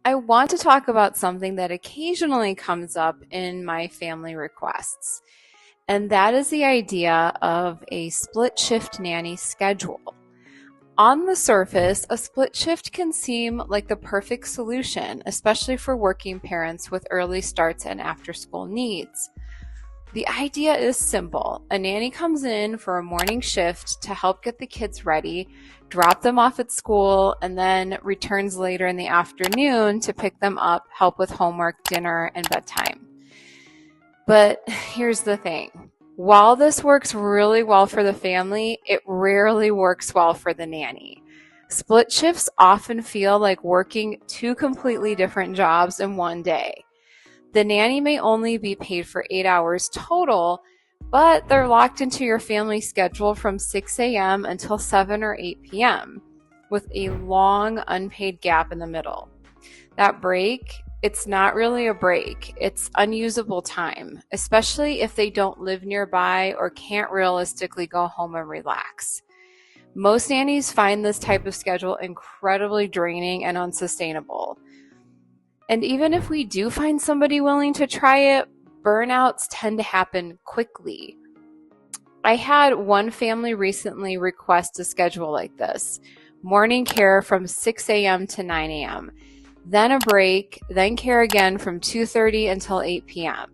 I want to talk about something that occasionally comes up in my family requests, and that is the idea of a split shift nanny schedule. On the surface, a split shift can seem like the perfect solution, especially for working parents with early starts and after school needs. The idea is simple. A nanny comes in for a morning shift to help get the kids ready, drop them off at school, and then returns later in the afternoon to pick them up, help with homework, dinner, and bedtime. But here's the thing. While this works really well for the family, it rarely works well for the nanny. Split shifts often feel like working two completely different jobs in one day. The nanny may only be paid for 8 hours total, but they're locked into your family schedule from 6 a.m. until 7 or 8 p.m. with a long unpaid gap in the middle. That break, it's not really a break, it's unusable time, especially if they don't live nearby or can't realistically go home and relax. Most nannies find this type of schedule incredibly draining and unsustainable. And even if we do find somebody willing to try it, burnouts tend to happen quickly. I had one family recently request a schedule like this: morning care from 6 a.m. to 9 a.m., then a break, then care again from 2:30 until 8 p.m.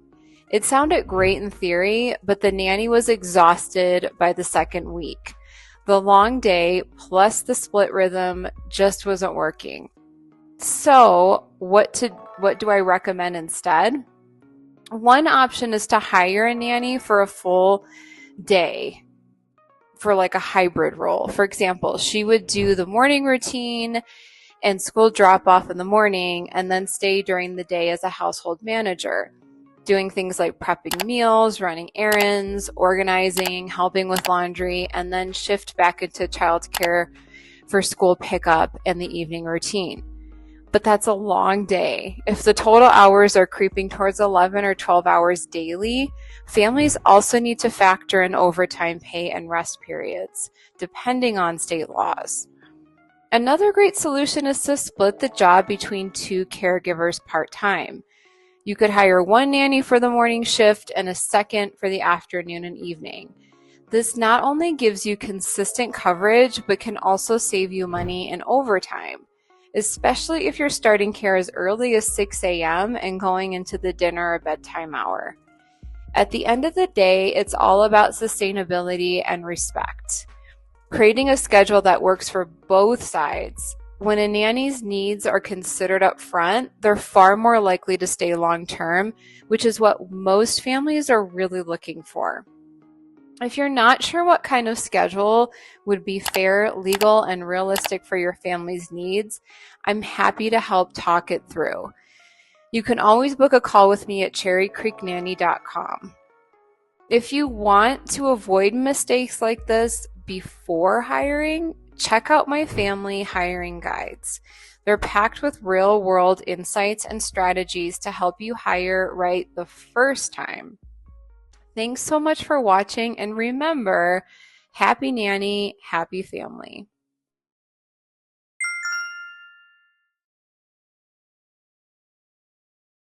It sounded great in theory, but the nanny was exhausted by the second week. The long day plus the split rhythm just wasn't working. So what do I recommend instead? One option is to hire a nanny for a full day for like a hybrid role. For example, she would do the morning routine and school drop off in the morning and then stay during the day as a household manager, doing things like prepping meals, running errands, organizing, helping with laundry, and then shift back into childcare for school pickup and the evening routine. But that's a long day. If the total hours are creeping towards 11 or 12 hours daily, families also need to factor in overtime pay and rest periods, depending on state laws. Another great solution is to split the job between two caregivers part-time. You could hire one nanny for the morning shift and a second for the afternoon and evening. This not only gives you consistent coverage, but can also save you money in overtime, especially if you're starting care as early as 6 a.m. and going into the dinner or bedtime hour. At the end of the day, it's all about sustainability and respect. Creating a schedule that works for both sides. When a nanny's needs are considered up front, they're far more likely to stay long term, which is what most families are really looking for. If you're not sure what kind of schedule would be fair, legal, and realistic for your family's needs, I'm happy to help talk it through. You can always book a call with me at cherrycreeknanny.com. If you want to avoid mistakes like this before hiring, check out my family hiring guides. They're packed with real-world insights and strategies to help you hire right the first time. Thanks so much for watching, and remember, happy nanny, happy family.